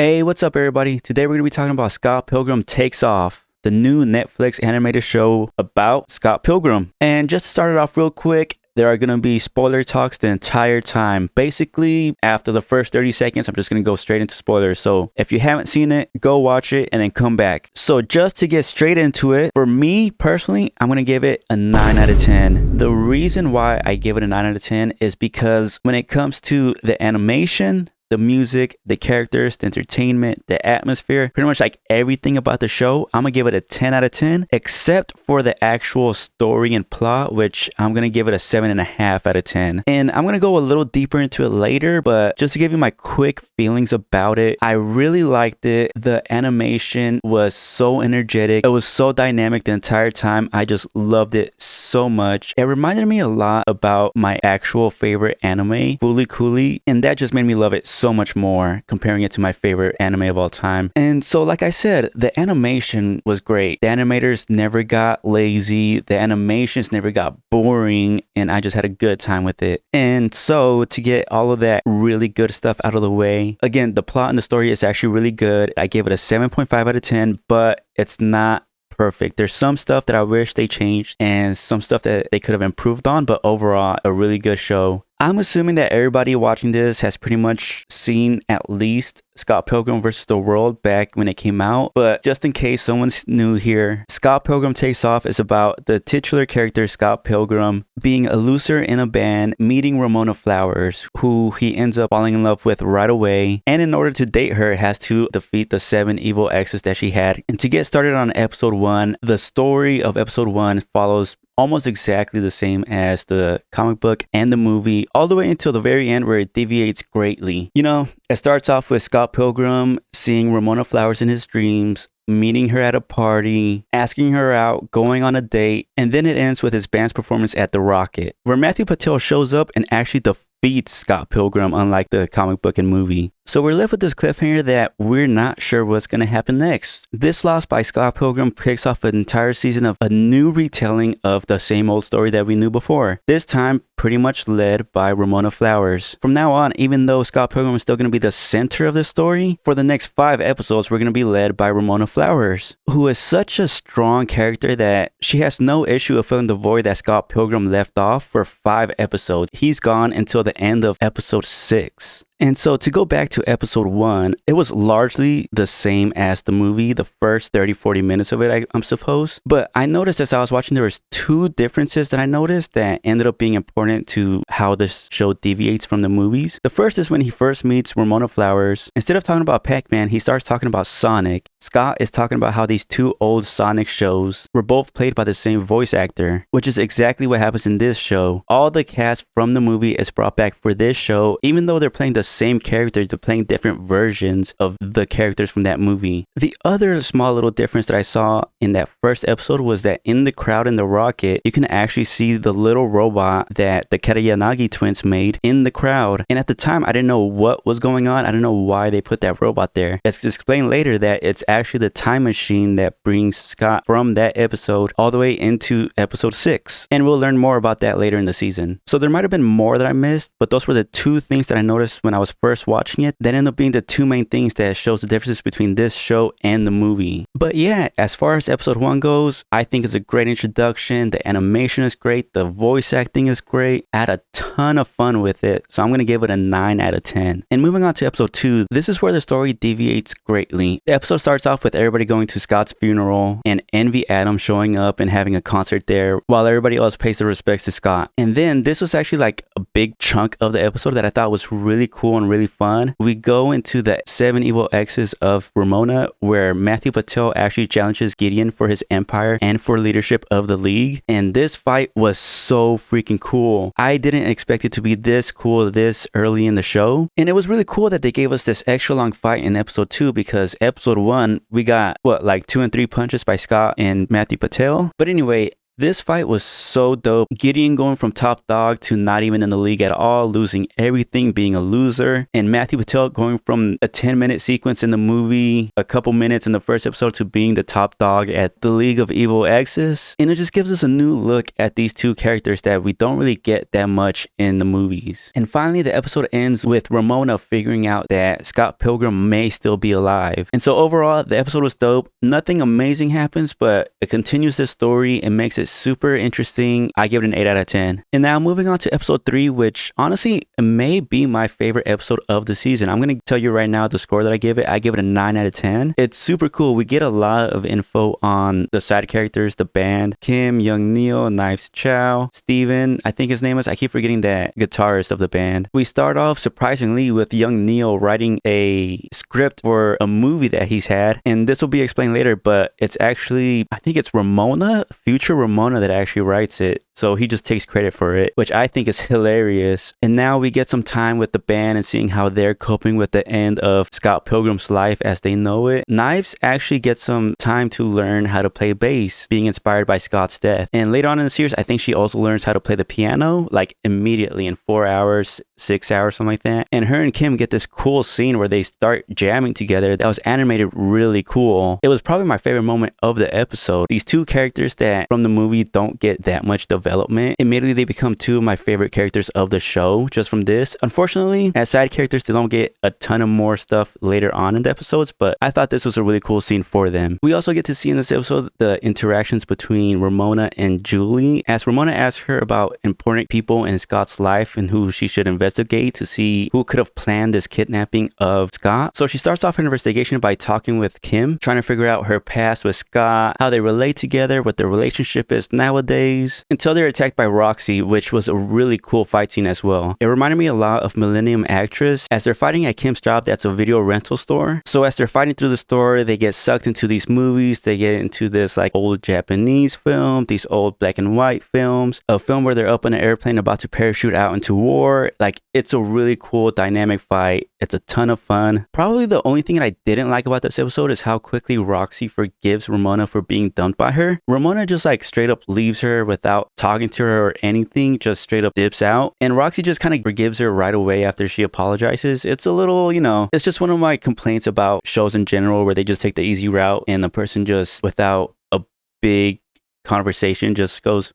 Hey, what's up, everybody? Today we're going to be talking about Scott Pilgrim Takes Off, the new Netflix animated show about Scott Pilgrim. And just to start it off real quick, there are going to be spoiler talks the entire time. Basically, after the first 30 seconds, I'm just going to go straight into spoilers. So if you haven't seen it, go watch it and then come back. So just to get straight into it, for me personally, I'm going to give it a 9 out of 10. The reason why I give it a 9 out of 10 is because when it comes to the animation, the music, the characters, the entertainment, the atmosphere, pretty much like everything about the show, I'm gonna give it a 10 out of 10, except for the actual story and plot, which I'm gonna give it a 7.5 out of 10. And I'm gonna go a little deeper into it later, but just to give you my quick feelings about it, I really liked it. The animation was so energetic. It was so dynamic the entire time. I just loved it so much. It reminded me a lot about my actual favorite anime, Fooly Cooly, and that just made me love it so much more, comparing it to my favorite anime of all time. And so, like I said, the animation was great. The animators never got lazy. The animations never got boring, and I just had a good time with it. And so, to get all of that really good stuff out of the way, again, the plot and the story is actually really good. I gave it a 7.5 out of 10, but it's not perfect. There's some stuff that I wish they changed and some stuff that they could have improved on, but overall, a really good show. I'm assuming that everybody watching this has pretty much seen at least Scott Pilgrim vs. the World back when it came out, but just in case someone's new here, Scott Pilgrim Takes Off is about the titular character Scott Pilgrim being a loser in a band, meeting Ramona Flowers, who he ends up falling in love with right away, and in order to date her, has to defeat the 7 evil exes that she had. And to get started on episode 1, the story of episode 1 follows almost exactly the same as the comic book and the movie, all the way until the very end where it deviates greatly. You know, it starts off with Scott Pilgrim seeing Ramona Flowers in his dreams, meeting her at a party, asking her out, going on a date, and then it ends with his band's performance at the Rocket, where Matthew Patel shows up and actually defeats Scott Pilgrim, unlike the comic book and movie. So we're left with this cliffhanger that we're not sure what's going to happen next. This loss by Scott Pilgrim kicks off an entire season of a new retelling of the same old story that we knew before. This time, pretty much led by Ramona Flowers. From now on, even though Scott Pilgrim is still going to be the center of the story, for the next 5 episodes, we're going to be led by Ramona Flowers, who is such a strong character that she has no issue of filling the void that Scott Pilgrim left off for 5 episodes. He's gone until the end of episode 6. And so to go back to episode 1, it was largely the same as the movie, the first 30-40 minutes of it, I'm supposed. But I noticed as I was watching, there was 2 differences that I noticed that ended up being important to how this show deviates from the movies. The first is when he first meets Ramona Flowers. Instead of talking about Pac-Man, he starts talking about Sonic. Scott is talking about how these 2 old Sonic shows were both played by the same voice actor, which is exactly what happens in this show. All the cast from the movie is brought back for this show, even though they're playing the same characters, they're playing different versions of the characters from that movie. The other small little difference that I saw in that first episode was that in the crowd in the Rocket, you can actually see the little robot that the Karayanagi twins made in the crowd. And at the time, I didn't know what was going on. I didn't know why they put that robot there. It's explained later that it's actually the time machine that brings Scott from that episode all the way into episode 6. And we'll learn more about that later in the season. So there might have been more that I missed, but those were the 2 things that I noticed when I was first watching it that end up being the 2 main things that shows the differences between this show and the movie. But yeah, as far as episode 1 goes, I think it's a great introduction. The animation is great. The voice acting is great. I had a ton of fun with it. So I'm going to give it a 9 out of 10. And moving on to episode 2, this is where the story deviates greatly. The episode starts off with everybody going to Scott's funeral and Envy Adams showing up and having a concert there while everybody else pays their respects to Scott. And then this was actually like a big chunk of the episode that I thought was really cool and really fun. We go into the 7 evil exes of Ramona, where Matthew Patel actually challenges Gideon for his empire and for leadership of the league. And this fight was so freaking cool. I didn't expect it to be this cool this early in the show. And it was really cool that they gave us this extra long fight in episode 2, because episode 1, we got like 2 and 3 punches by Scott and Matthew Patel. But anyway, This fight was so dope. Gideon going from top dog to not even in the league at all, losing everything, being a loser. And Matthew Patel going from a 10-minute sequence in the movie, a couple minutes in the first episode, to being the top dog at the League of Evil Exes. And it just gives us a new look at these two characters that we don't really get that much in the movies. And finally, the episode ends with Ramona figuring out that Scott Pilgrim may still be alive. And so overall, the episode was dope. Nothing amazing happens, but it continues the story and makes it super interesting. I give it an 8 out of 10. And now moving on to episode 3, which honestly may be my favorite episode of the season. I'm going to tell you right now the score that I give it. I give it a 9 out of 10. It's super cool. We get a lot of info on the side characters, the band, Kim, Young Neil, Knives Chow, Steven, I think his name is. I keep forgetting that guitarist of the band. We start off surprisingly with Young Neil writing a script for a movie that he's had. And this will be explained later, but it's actually, I think it's Ramona, future Ramona, that actually writes it. So he just takes credit for it, which I think is hilarious. And now we get some time with the band and seeing how they're coping with the end of Scott Pilgrim's life as they know it. Knives actually gets some time to learn how to play bass, being inspired by Scott's death. And later on in the series, I think she also learns how to play the piano, like immediately in 4 hours, 6 hours, something like that. And her and Kim get this cool scene where they start jamming together that was animated really cool. It was probably my favorite moment of the episode. These two characters that from the movie don't get that much development, immediately they become two of my favorite characters of the show just from this. Unfortunately, as side characters, they don't get a ton of more stuff later on in the episodes, but I thought this was a really cool scene for them. We also get to see in this episode the interactions between Ramona and Julie, as Ramona asks her about important people in Scott's life and who she should investigate to see who could have planned this kidnapping of Scott. So she starts off her investigation by talking with Kim, trying to figure out her past with Scott, how they relate together, what their relationship is nowadays, until they're attacked by Roxy, which was a really cool fight scene as well. It reminded me a lot of Millennium Actress as they're fighting at Kim's job that's a video rental store. So as they're fighting through the store, they get sucked into these movies. They get into this like old Japanese film, these old black and white films, a film where they're up in an airplane about to parachute out into war. Like, it's a really cool dynamic fight. It's a ton of fun. Probably the only thing that I didn't like about this episode is how quickly Roxy forgives Ramona for being dumped by her. Ramona just like straight up leaves her without talking to her or anything, just straight up dips out. And Roxy just kind of forgives her right away after she apologizes. It's a little, it's just one of my complaints about shows in general where they just take the easy route and the person just without a big conversation just goes,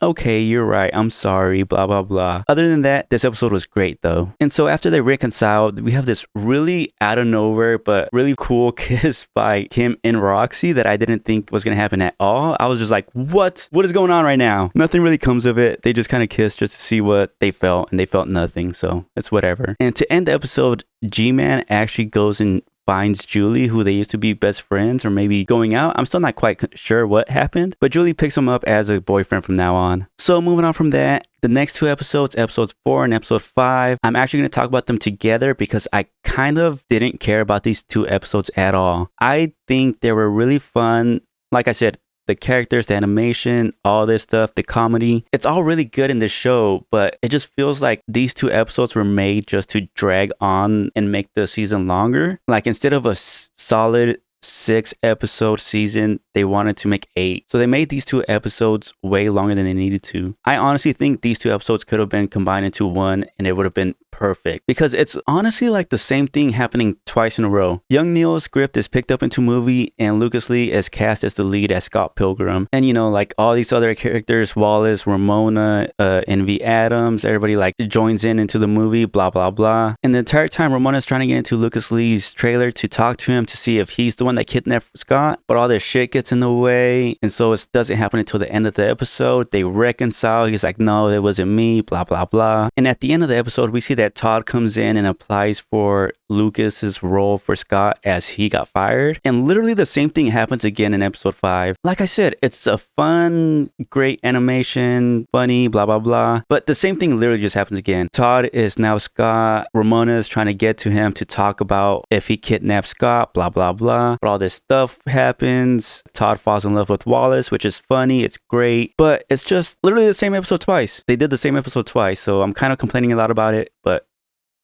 okay, you're right, I'm sorry, blah, blah, blah. Other than that, this episode was great though. And so after they reconcile, we have this really out of nowhere, but really cool kiss by Kim and Roxy that I didn't think was going to happen at all. I was just like, what is going on right now? Nothing really comes of it. They just kind of kissed just to see what they felt, and they felt nothing. So it's whatever. And to end the episode, G-Man actually goes and finds Julie, who they used to be best friends or maybe going out. I'm still not quite sure what happened, but Julie picks him up as a boyfriend from now on. So moving on from that, the next two episodes, episodes 4 and episode 5, I'm actually going to talk about them together because I kind of didn't care about these two episodes at all. I think they were really fun. Like I said, the characters, the animation, all this stuff, the comedy, it's all really good in this show, but it just feels like these two episodes were made just to drag on and make the season longer. Like, instead of a solid 6-episode season, they wanted to make 8. So they made these two episodes way longer than they needed to. I honestly think these two episodes could have been combined into one and it would have been perfect, because it's honestly like the same thing happening twice in a row. Young Neil's script is picked up into movie and Lucas Lee is cast as the lead as Scott Pilgrim. And like all these other characters, Wallace, Ramona, Envy Adams, everybody like joins into the movie, blah, blah, blah. And the entire time Ramona's trying to get into Lucas Lee's trailer to talk to him to see if he's the one that kidnapped Scott, but all this shit gets in the way. And so it doesn't happen until the end of the episode. They reconcile. He's like, no, it wasn't me, blah, blah, blah. And at the end of the episode, we see that Todd comes in and applies for Lucas's role for Scott as he got fired. And literally the same thing happens again in episode 5. Like I said, it's a fun, great animation, funny, blah, blah, blah. But the same thing literally just happens again. Todd is now Scott. Ramona is trying to get to him to talk about if he kidnapped Scott, blah, blah, blah. But all this stuff happens. Todd falls in love with Wallace, which is funny. It's great. But it's just literally the same episode twice. They did the same episode twice. So I'm kind of complaining a lot about it, but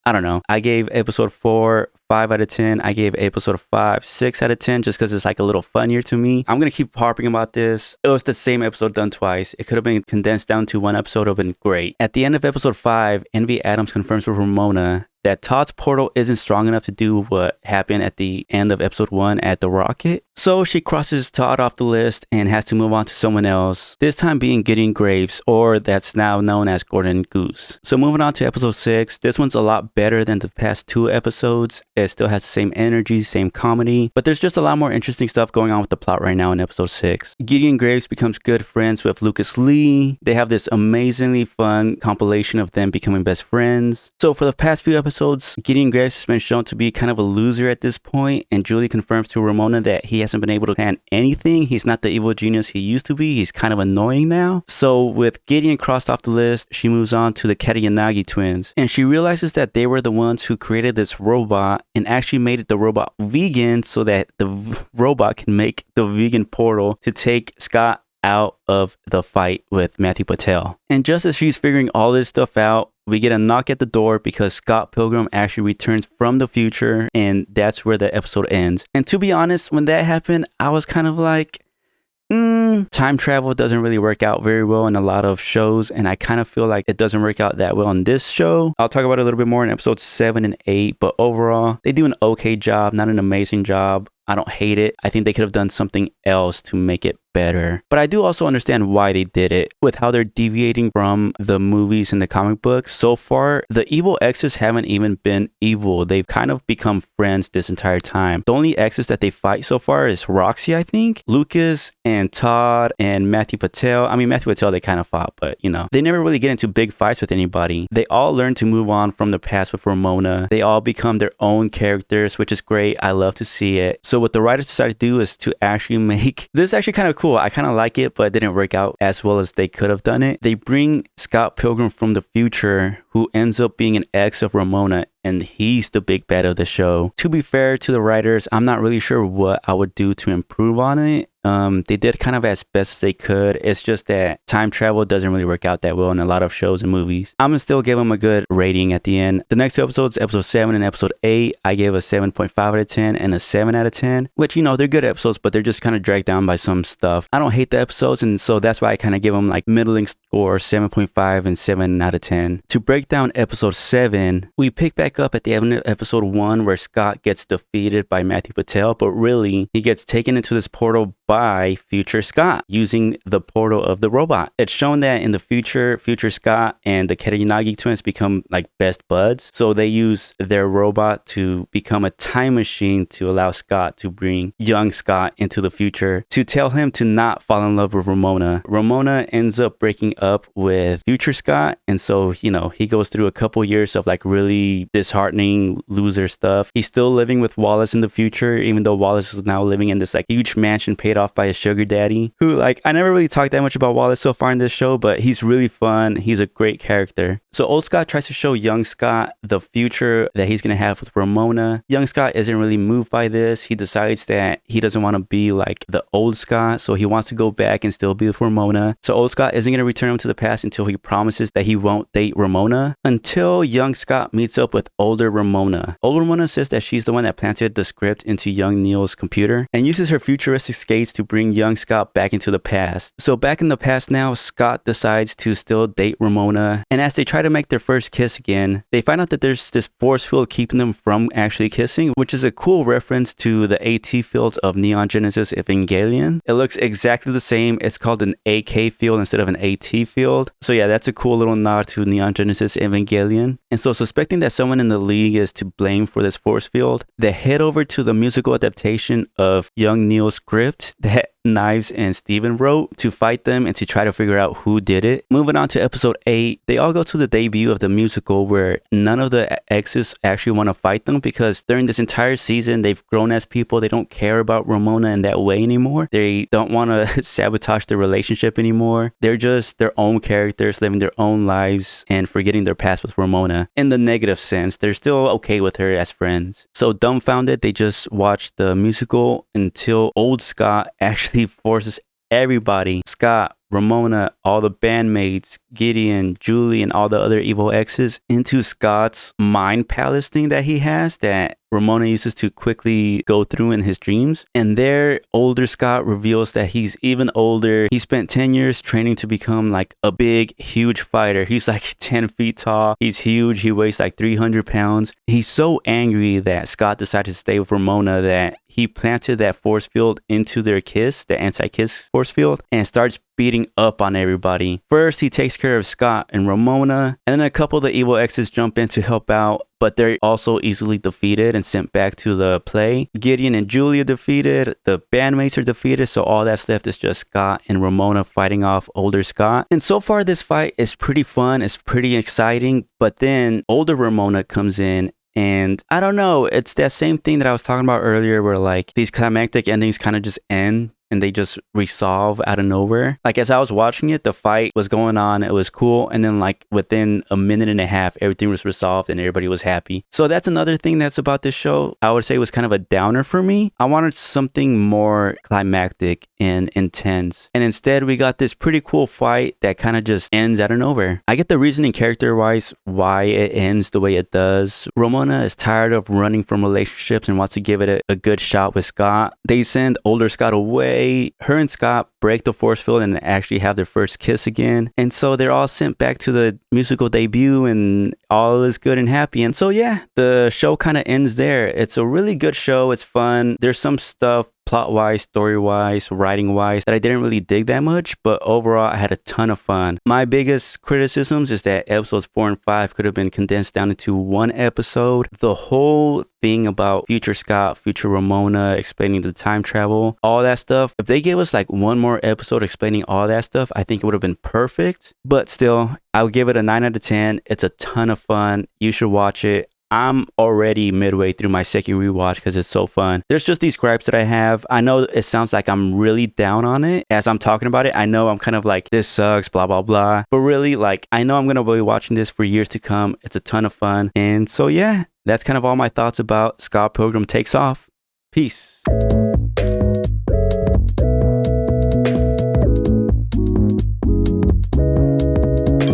I don't know. I gave episode 4 5 out of 10. I gave episode 5 6 out of 10 just because it's like a little funnier to me. I'm going to keep harping about this. It was the same episode done twice. It could have been condensed down to one episode, would have been great. At the end of episode 5, Envy Adams confirms with Ramona that Todd's portal isn't strong enough to do what happened at the end of episode 1 at the rocket. So she crosses Todd off the list and has to move on to someone else, this time being Gideon Graves, or that's now known as Gordon Goose. So moving on to episode 6, this one's a lot better than the past 2 episodes. It still has the same energy, same comedy, but there's just a lot more interesting stuff going on with the plot right now in episode 6. Gideon Graves becomes good friends with Lucas Lee. They have this amazingly fun compilation of them becoming best friends. So for the past few episodes, Gideon Graves has been shown to be kind of a loser at this point, and Julie confirms to Ramona that he hasn't been able to plan anything. He's not the evil genius he used to be. He's kind of annoying now. So with Gideon crossed off the list, she moves on to the Katayanagi twins, and she realizes that they were the ones who created this robot and actually made the robot vegan so that the robot can make the vegan portal to take Scott out of the fight with Matthew Patel. And just as she's figuring all this stuff out, we get a knock at the door because Scott Pilgrim actually returns from the future, and that's where the episode ends. And to be honest, when that happened, I was kind of like, time travel doesn't really work out very well in a lot of shows, and I kind of feel like it doesn't work out that well in this show. I'll talk about it a little bit more in episodes 7 and 8, but overall, they do an okay job, not an amazing job. I don't hate it. I think they could have done something else to make it better. But I do also understand why they did it with how they're deviating from the movies and the comic books. So far, the evil exes haven't even been evil. They've kind of become friends this entire time. The only exes that they fight so far is Roxy, I think, Lucas and Todd and Matthew Patel. I mean, Matthew Patel, they kind of fought, but you know, they never really get into big fights with anybody. They all learn to move on from the past with Ramona. They all become their own characters, which is great. I love to see it. So what the writers decided to do is to actually make this actually kind of cool. I kind of like it, but it didn't work out as well as they could have done it. They bring Scott Pilgrim from the future, who ends up being an ex of Ramona, and he's the big bad of the show. To be fair to the writers, I'm not really sure what I would do to improve on it. They did kind of as best as they could. It's just that time travel doesn't really work out that well in a lot of shows and movies. I'm gonna still give them a good rating at the end. The next two episodes, episode 7 and episode 8, I gave a 7.5 out of 10 and a 7 out of 10, which, you know, they're good episodes, but they're just kind of dragged down by some stuff. I don't hate the episodes, and so that's why I kind of give them like middling score, 7.5 and 7 out of 10. To break down episode 7, we pick back up at the end of episode 1 where Scott gets defeated by Matthew Patel, but really he gets taken into this portal by future Scott using the portal of the robot. It's shown that in the future Scott and the Katayanagi twins become like best buds. So they use their robot to become a time machine to allow Scott to bring young Scott into the future to tell him to not fall in love with Ramona. Ramona ends up breaking up with future Scott. And so, you know, he goes through a couple years of like really disheartening loser stuff. He's still living with Wallace in the future, even though Wallace is now living in this like huge mansion paid off by a sugar daddy who, like, I never really talked that much about Wallace so far in this show, but he's really fun. He's a great character. So old Scott tries to show young Scott the future that he's going to have with Ramona. Young Scott isn't really moved by this. He decides that he doesn't want to be like the old Scott, so he wants to go back and still be with Ramona. So old Scott isn't going to return him to the past until he promises that he won't date Ramona, until young Scott meets up with older Ramona. Old Ramona says that she's the one that planted the script into young Neil's computer and uses her futuristic skates to bring young Scott back into the past. So back in the past now, Scott decides to still date Ramona, and as they try to make their first kiss again, they find out that there's this force field keeping them from actually kissing, which is a cool reference to the AT fields of Neon Genesis Evangelion. It looks exactly the same. It's called an AK field instead of an AT field. So yeah, that's a cool little nod to Neon Genesis Evangelion. And so suspecting that someone in the league is to blame for this force field, they head over to the musical adaptation of young Neil's script that Knives and Steven wrote to fight them and to try to figure out who did it. Moving on to episode 8, they all go to the debut of the musical where none of the exes actually want to fight them because during this entire season, they've grown as people. They don't care about Ramona in that way anymore. They don't want to sabotage the relationship anymore. They're just their own characters, living their own lives and forgetting their past with Ramona. In the negative sense, they're still okay with her as friends. So dumbfounded, they just watch the musical until old Scott actually forces everybody, Scott, Ramona, all the bandmates, Gideon, Julie, and all the other evil exes into Scott's mind palace thing that he has that Ramona uses to quickly go through in his dreams. And there, older Scott reveals that he's even older. He spent 10 years training to become like a big, huge fighter. He's like 10 feet tall. He's huge. He weighs like 300 pounds. He's so angry that Scott decided to stay with Ramona that he planted that force field into their kiss, the anti-kiss force field, and starts beating up on everybody. First, he takes care of Scott and Ramona, and then a couple of the evil exes jump in to help out, but they're also easily defeated and sent back to the play. Gideon and Julia defeated, the bandmates are defeated, so all that's left is just Scott and Ramona fighting off older Scott. And so far, this fight is pretty fun, it's pretty exciting, but then older Ramona comes in. And I don't know, it's that same thing that I was talking about earlier where like these climactic endings kind of just end and they just resolve out of nowhere. Like as I was watching it, the fight was going on, it was cool, and then like within a minute and a half, everything was resolved and everybody was happy. So that's another thing that's about this show. I would say was kind of a downer for me. I wanted something more climactic and intense. And instead we got this pretty cool fight that kind of just ends out of nowhere. I get the reasoning character-wise why it ends the way it does. Ramona is tired of running from relationships and wants to give it a good shot with Scott. They send older Scott away. Her and Scott break the force field and actually have their first kiss again. And so they're all sent back to the musical debut and all is good and happy. And so yeah, the show kind of ends there. It's a really good show. It's fun. There's some stuff plot-wise, story-wise, writing-wise that I didn't really dig that much, but overall I had a ton of fun. My biggest criticisms is that episodes 4 and 5 could have been condensed down into one episode. The whole thing about future Scott, future Ramona, explaining the time travel, all that stuff, if they gave us like one more episode explaining all that stuff, I think it would have been perfect. But still, I would give it a 9 out of 10. It's a ton of fun. You should watch it. I'm already midway through my second rewatch because it's so fun. There's just these gripes that I have. I know it sounds like I'm really down on it as I'm talking about it. I know I'm kind of like, this sucks, blah, blah, blah. But really, like, I know I'm going to be watching this for years to come. It's a ton of fun. And so, yeah, that's kind of all my thoughts about Scott Pilgrim Takes Off. Peace.